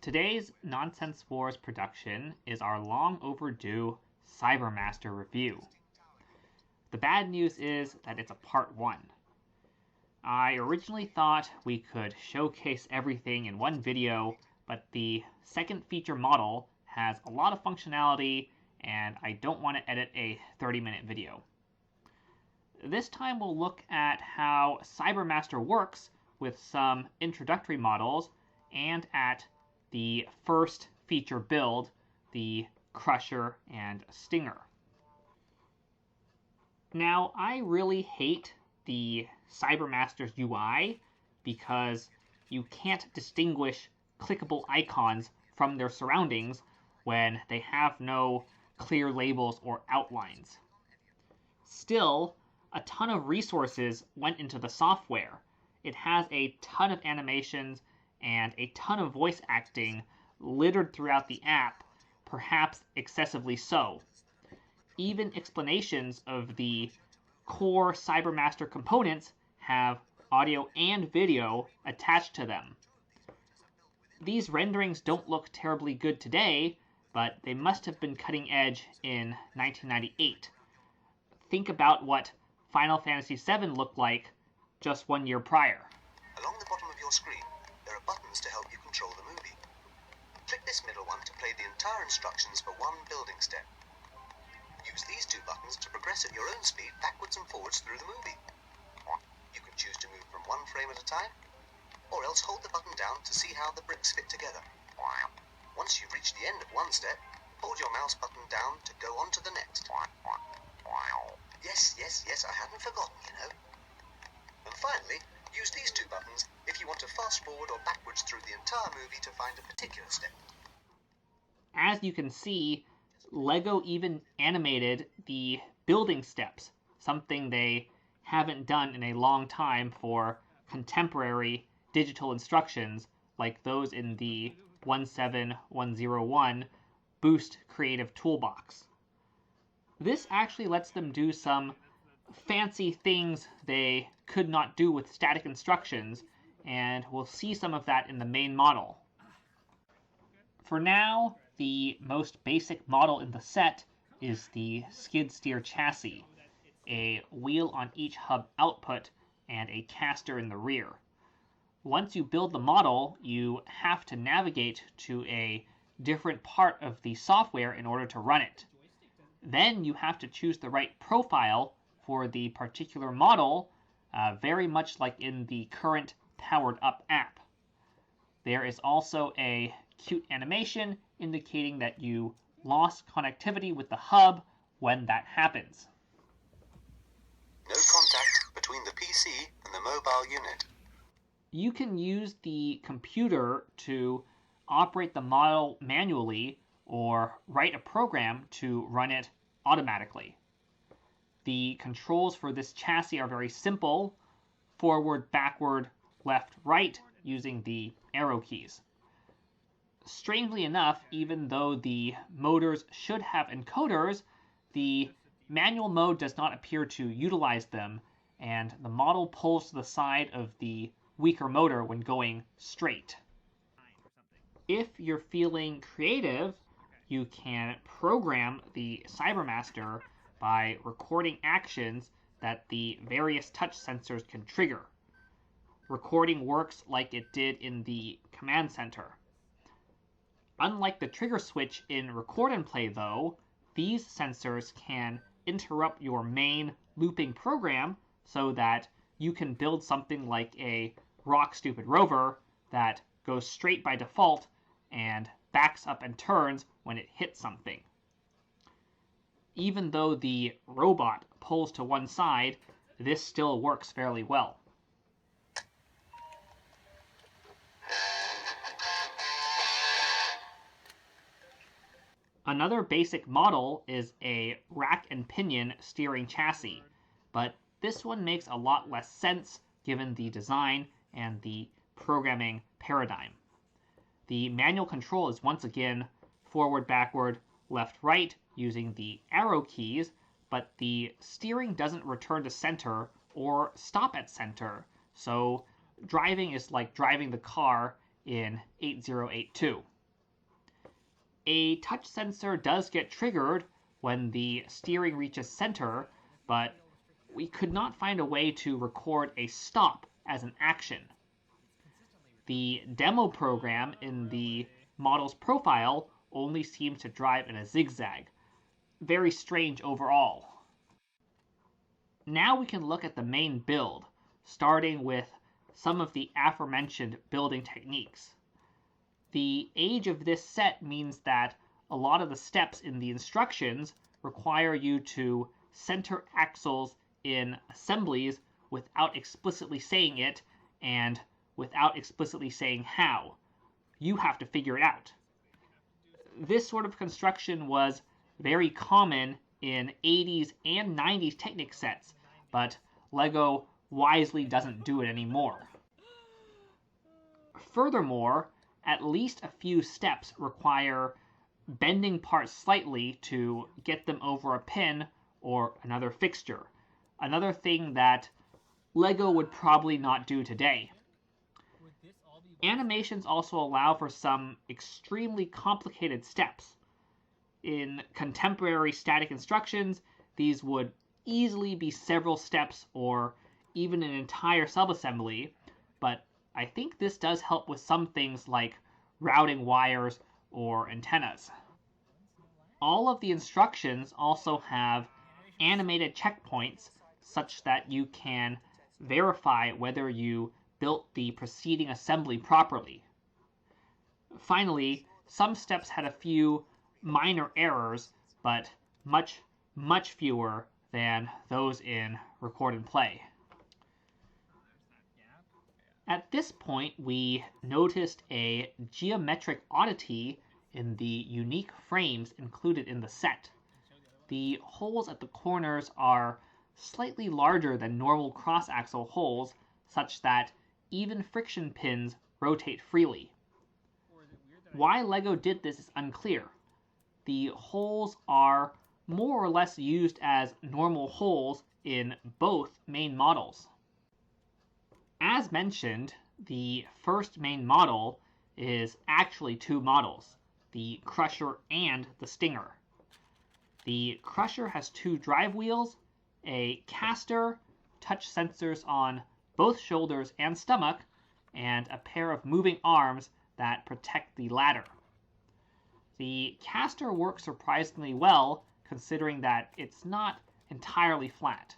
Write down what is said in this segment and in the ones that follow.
Today's Nonsense Wars production is our long overdue Cybermaster review. The bad news is that it's a part 1. I originally thought we could showcase everything in one video, but the second feature model has a lot of functionality and I don't want to edit a 30-minute video. This time we'll look at how Cybermaster works with some introductory models and at the first feature build, the Crusher and Stinger. Now, I really hate the Cybermaster's UI because you can't distinguish clickable icons from their surroundings when they have no clear labels or outlines. Still, a ton of resources went into the software. It has a ton of animations and a ton of voice acting littered throughout the app, perhaps excessively so. Even explanations of the core Cybermaster components have audio and video attached to them. These renderings don't look terribly good today, but they must have been cutting edge in 1998. Think about what Final Fantasy VII looked like just 1 year prior. Along the bottom of your screen, there are buttons to help you control the movie. Click this middle one to play the entire instructions for one building step. Use these two buttons to progress at your own speed backwards and forwards through the movie. You can choose to move from one frame at a time, or else hold the button down to see how the bricks fit together. Once you've reached the end of one step, hold your mouse button down to go on to the next. Yes, I hadn't forgotten, you know. And finally, use these two buttons if you want to fast forward or backwards through the entire movie to find a particular step. As you can see, LEGO even animated the building steps, something they haven't done in a long time for contemporary digital instructions like those in the 17101 Boost Creative Toolbox. This actually lets them do some fancy things they could not do with static instructions, and we'll see some of that in the main model. For now, the most basic model in the set is the skid steer chassis, a wheel on each hub output and a caster in the rear. Once you build the model, you have to navigate to a different part of the software in order to run it. Then you have to choose the right profile for the particular model, very much like in the current Powered Up app. There is also a cute animation indicating that you lost connectivity with the hub when that happens. No contact between the PC and the mobile unit. You can use the computer to operate the model manually or write a program to run it automatically. The controls for this chassis are very simple: forward, backward, left, right, using the arrow keys. Strangely enough, even though the motors should have encoders, the manual mode does not appear to utilize them, and the model pulls to the side of the weaker motor when going straight. If you're feeling creative, you can program the Cybermaster by recording actions that the various touch sensors can trigger. Recording works like it did in the command center. Unlike the trigger switch in Record and Play, though, these sensors can interrupt your main looping program so that you can build something like a Rock Stupid Rover that goes straight by default and backs up and turns when it hits something. Even though the robot pulls to one side, this still works fairly well. Another basic model is a rack and pinion steering chassis, but this one makes a lot less sense given the design and the programming paradigm. The manual control is once again forward, backward, left, right using the arrow keys, but the steering doesn't return to center or stop at center, so driving is like driving the car in 8082. A touch sensor does get triggered when the steering reaches center, but we could not find a way to record a stop as an action. The demo program in the model's profile only seems to drive in a zigzag. Very strange overall. Now we can look at the main build, starting with some of the aforementioned building techniques. The age of this set means that a lot of the steps in the instructions require you to center axles in assemblies without explicitly saying it and without explicitly saying how. You have to figure it out. This sort of construction was very common in 80s and 90s Technic sets, but LEGO wisely doesn't do it anymore. Furthermore, at least a few steps require bending parts slightly to get them over a pin or another fixture, another thing that LEGO would probably not do today. Animations also allow for some extremely complicated steps. In contemporary static instructions, these would easily be several steps or even an entire subassembly, but I think this does help with some things like routing wires or antennas. All of the instructions also have animated checkpoints such that you can verify whether you built the preceding assembly properly. Finally, some steps had a few minor errors, but much fewer than those in record and play. At this point, we noticed a geometric oddity in the unique frames included in the set. The holes at the corners are slightly larger than normal cross-axle holes, such that even friction pins rotate freely. Why LEGO did this is unclear. The holes are more or less used as normal holes in both main models. As mentioned, the first main model is actually two models, the Crusher and the Stinger. The Crusher has two drive wheels, a caster, touch sensors on both shoulders and stomach, and a pair of moving arms that protect the ladder. The caster works surprisingly well, considering that it's not entirely flat.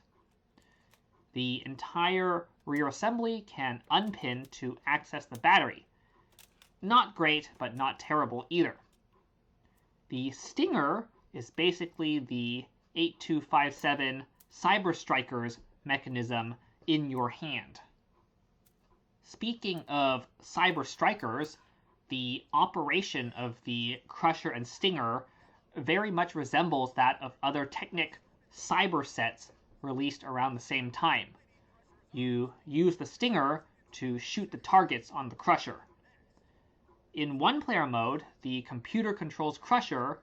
The entire rear assembly can unpin to access the battery. Not great, but not terrible either. The Stinger is basically the 8257 Cyber Strikers mechanism in your hand. Speaking of Cyber Strikers, the operation of the Crusher and Stinger very much resembles that of other Technic Cyber sets released around the same time. You use the Stinger to shoot the targets on the Crusher. In one-player mode, the computer controls Crusher,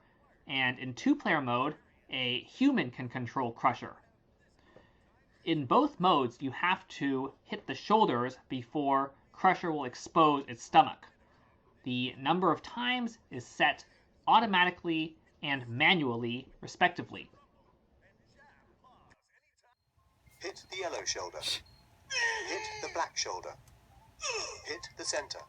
and in two-player mode, a human can control Crusher. In both modes, you have to hit the shoulders before Crusher will expose its stomach. The number of times is set automatically and manually, respectively. Hit the yellow shoulder. Hit the black shoulder. Hit the center.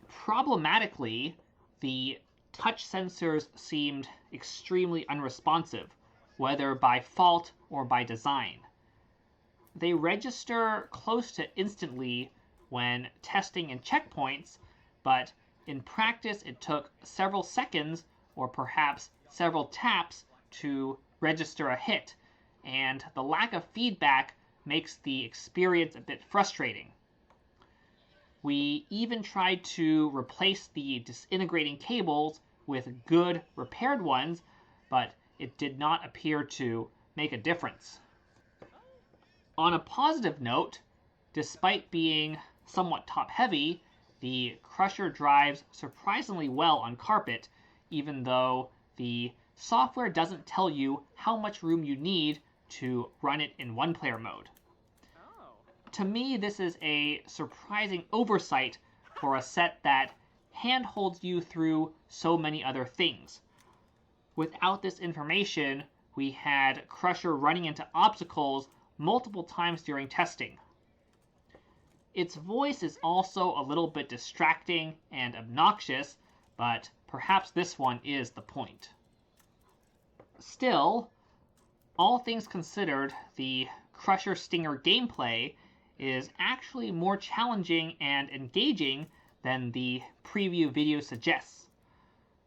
Problematically, the touch sensors seemed extremely unresponsive, whether by fault or by design. They register close to instantly when testing in checkpoints, but in practice it took several seconds or perhaps several taps to register a hit, and the lack of feedback makes the experience a bit frustrating. We even tried to replace the disintegrating cables with good repaired ones, but it did not appear to make a difference. On a positive note, despite being somewhat top-heavy, the Crusher drives surprisingly well on carpet, even though the software doesn't tell you how much room you need to run it in one-player mode. To me, this is a surprising oversight for a set that handholds you through so many other things. Without this information, we had Crusher running into obstacles multiple times during testing. Its voice is also a little bit distracting and obnoxious, but perhaps this one is the point. Still, all things considered, the Crusher Stinger gameplay is actually more challenging and engaging than the preview video suggests.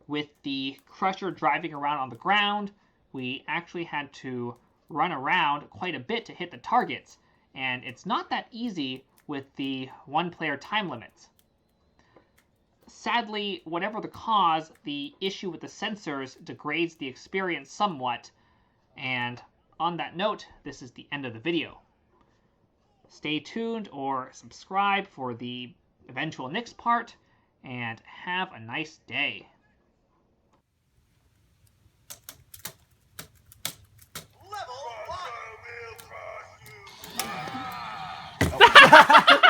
With the Crusher driving around on the ground, we actually had to run around quite a bit to hit the targets, and it's not that easy with the one-player time limits. Sadly, whatever the cause, the issue with the sensors degrades the experience somewhat, and on that note, this is the end of the video. Stay tuned or subscribe for the eventual next part, and have a nice day. Level 1!